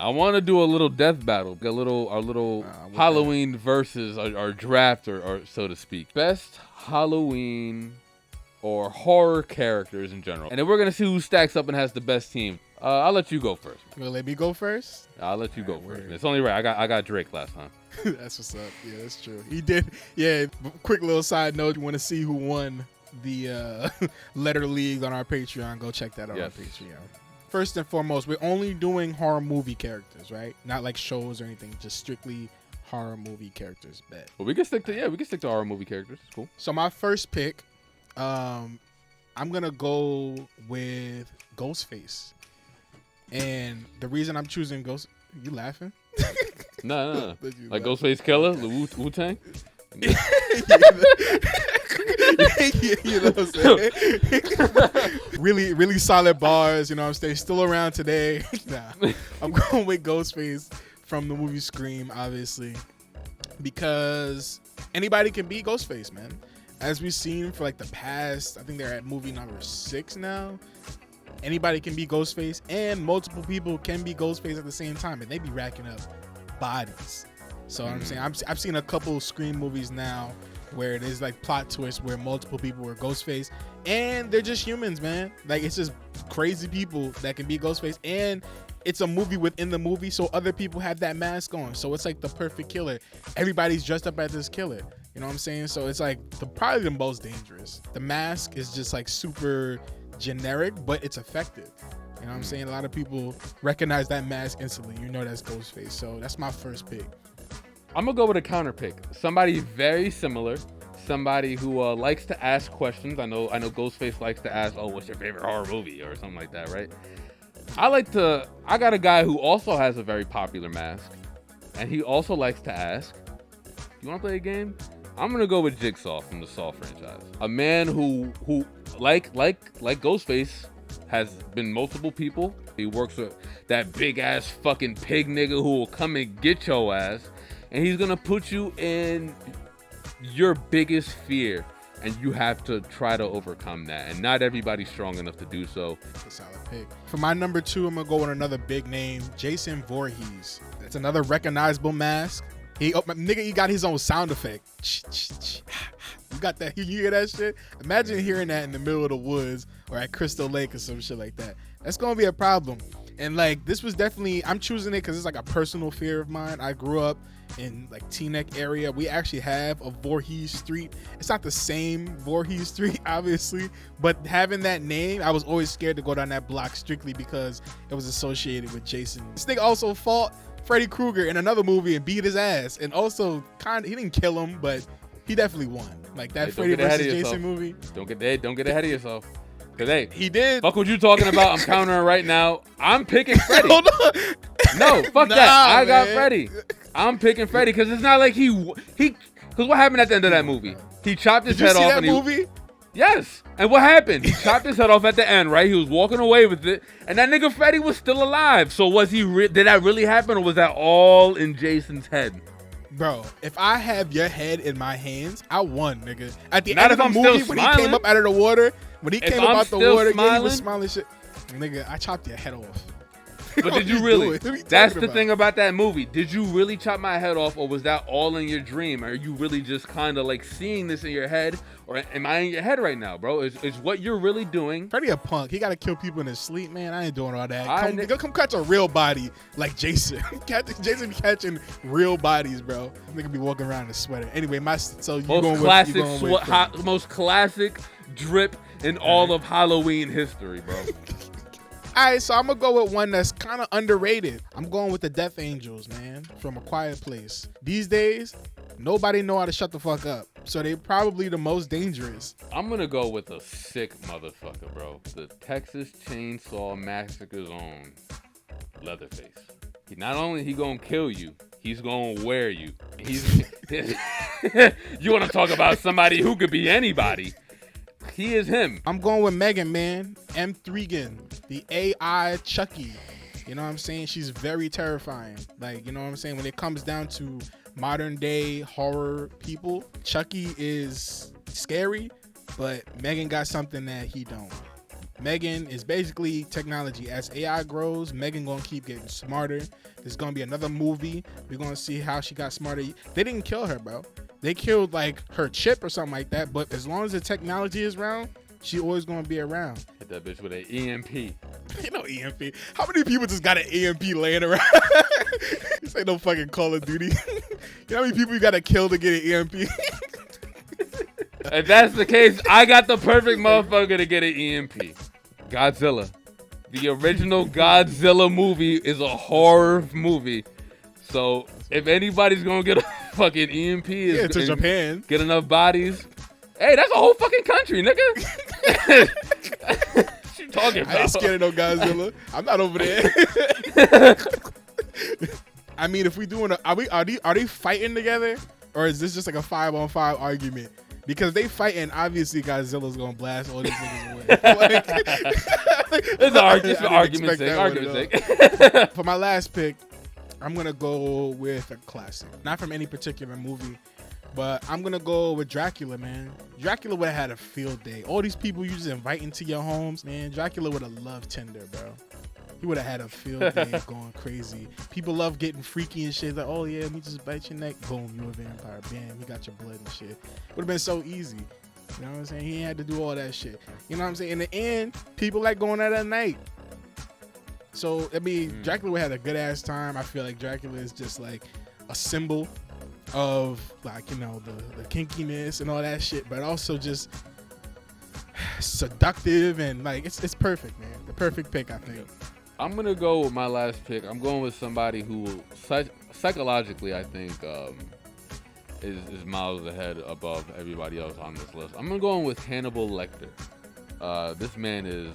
I want to do a little death battle, a little Halloween versus our draft, or so to speak. Best Halloween or horror characters in general, and then we're gonna see who stacks up and has the best team. I'll let you go first. You gonna let me go first? I'll let you go first. It's only right. I got Drake last time. That's what's up. Yeah, that's true. He did. Yeah. Quick little side note: you want to see who won the letter league on our Patreon? Go check that out on our Patreon. First and foremost, we're only doing horror movie characters, right? Not like shows or anything. Just strictly horror movie characters. Bet. Well, we can stick to horror movie characters. It's cool. So my first pick, I'm gonna go with Ghostface, and the reason I'm choosing you laughing? No. Like Ghostface Killer, the Wu-Tang? You know what I'm saying? Really, really solid bars, you know what I'm saying? Still around today. Nah, I'm going with Ghostface from the movie Scream, obviously, because anybody can be Ghostface, man. As we've seen for like the past, I think they're at movie number 6 now. Anybody can be Ghostface, and multiple people can be Ghostface at the same time, and they be racking up bodies. So I'm saying I've seen a couple Scream movies now where there's like plot twists where multiple people were Ghostface, and they're just humans, man. Like, it's just crazy people that can be Ghostface, and it's a movie within the movie, so other people have that mask on. So it's like the perfect killer. Everybody's dressed up as this killer. You know what I'm saying? So it's like probably the most dangerous. The mask is just like super generic, but it's effective. You know what I'm saying? A lot of people recognize that mask instantly. You know that's Ghostface. So that's my first pick. I'm gonna go with a counter pick. Somebody very similar. Somebody who likes to ask questions. I know Ghostface likes to ask, "Oh, what's your favorite horror movie?" or something like that, right? I got a guy who also has a very popular mask, and he also likes to ask, "You want to play a game?" I'm gonna go with Jigsaw from the Saw franchise. A man who like Ghostface has been multiple people. He works with that big ass fucking pig nigga who will come and get your ass, and he's gonna put you in your biggest fear, and you have to try to overcome that. And not everybody's strong enough to do so. That's a solid pick. For my number 2, I'm gonna go with another big name, Jason Voorhees. That's another recognizable mask. He got his own sound effect. You got that? You hear that shit? Imagine hearing that in the middle of the woods or at Crystal Lake or some shit like that. That's gonna be a problem. And like, this was definitely, I'm choosing it because it's like a personal fear of mine. I grew up in like Teaneck area. We actually have a Voorhees Street. It's not the same Voorhees Street, obviously, but having that name, I was always scared to go down that block strictly because it was associated with Jason. This nigga also fought Freddy Krueger in another movie and beat his ass, and also he didn't kill him, but he definitely won. Like that Freddy versus Jason movie. Don't get ahead of yourself. Cause hey, he did. Fuck what you talking about. I'm countering right now. I'm picking Freddy. Hold on. No, fuck that. I got Freddy. I'm picking Freddy because it's not like because what happened at the end of that movie? He chopped his head off. Did you see that movie? Yes. And what happened? He chopped his head off at the end, right? He was walking away with it, and that nigga Freddy was still alive. So was he? Did that really happen, or was that all in Jason's head? Bro, if I have your head in my hands, I won, nigga. At the Not end of the movie, when he came up out of the water, he was smiling shit. Nigga, I chopped your head off. But did you really? That's the thing about that movie. Did you really chop my head off, or was that all in your dream? Are you really just kind of like seeing this in your head, or am I in your head right now, bro? Is what you're really doing? Freddy a punk. He got to kill people in his sleep, man. I ain't doing all that. Come catch a real body like Jason. Jason be catching real bodies, bro. Nigga be walking around in a sweater. Anyway, most classic drip in all of Halloween history, bro. All right, so I'm going to go with one that's kind of underrated. I'm going with the Death Angels, man, from A Quiet Place. These days, nobody know how to shut the fuck up, so they're probably the most dangerous. I'm going to go with a sick motherfucker, bro. The Texas Chainsaw Massacre's own Leatherface. Not only he going to kill you, he's going to wear you. You want to talk about somebody who could be anybody. He is him. I'm going with Megan, man. M3gan, the AI Chucky. You know what I'm saying? She's very terrifying. Like, you know what I'm saying? When it comes down to modern day horror people, Chucky is scary, but Megan got something that he don't. Megan is basically technology. As AI grows, Megan gonna keep getting smarter. There's gonna be another movie. We're gonna see how she got smarter. They didn't kill her, bro. They killed like her chip or something like that. But as long as the technology is around, she always gonna be around. Hit that bitch with an EMP. You know EMP. How many people just got an EMP laying around? This ain't no fucking Call of Duty. You know how many people you gotta kill to get an EMP? If that's the case, I got the perfect motherfucker to get an EMP. Godzilla. The original Godzilla movie is a horror movie. So if anybody's gonna get a fucking EMP, Yeah, to Japan. Get enough bodies. Hey, that's a whole fucking country, nigga. What you talking about? I ain't scared of no Godzilla. I'm not over there. I mean, if we doing are they fighting together, or is this just like a 5-on-5 argument? Because they fighting, obviously Godzilla's gonna blast all these niggas away. It's an argument sake. For my last pick, I'm gonna go with a classic. Not from any particular movie, but I'm gonna go with Dracula, man. Dracula would have had a field day. All these people you just invite into your homes, man. Dracula would have loved Tinder, bro. He would have had a field day going crazy. People love getting freaky and shit. Like, oh yeah, let me just bite your neck. Boom, you a vampire. Bam, he got your blood and shit. Would have been so easy. You know what I'm saying? He ain't had to do all that shit. You know what I'm saying? In the end, people like going out at night. So, I mean, Dracula would have had a good ass time. I feel like Dracula is just like a symbol of like, you know, the kinkiness and all that shit, but also just seductive and like it's perfect, man. The perfect pick, I think. I'm gonna go with my last pick. I'm going with somebody who psychologically I think is miles ahead above everybody else on this list. I'm gonna go with Hannibal Lecter. This man is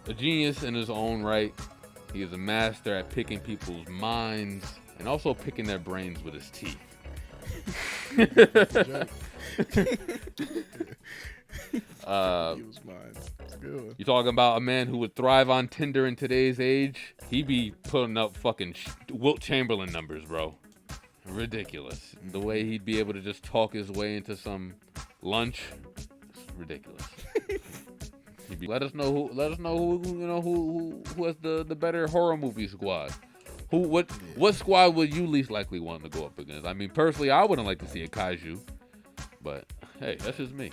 a genius in his own right. He is a master at picking people's minds and also picking their brains with his teeth. You talking about a man who would thrive on Tinder in today's age? He be putting up fucking Wilt Chamberlain numbers, bro. Ridiculous. The way he'd be able to just talk his way into some lunch, it's ridiculous. Let us know who has the better horror movie squad. What squad would you least likely want to go up against? I mean, personally, I wouldn't like to see a kaiju, but hey, that's just me.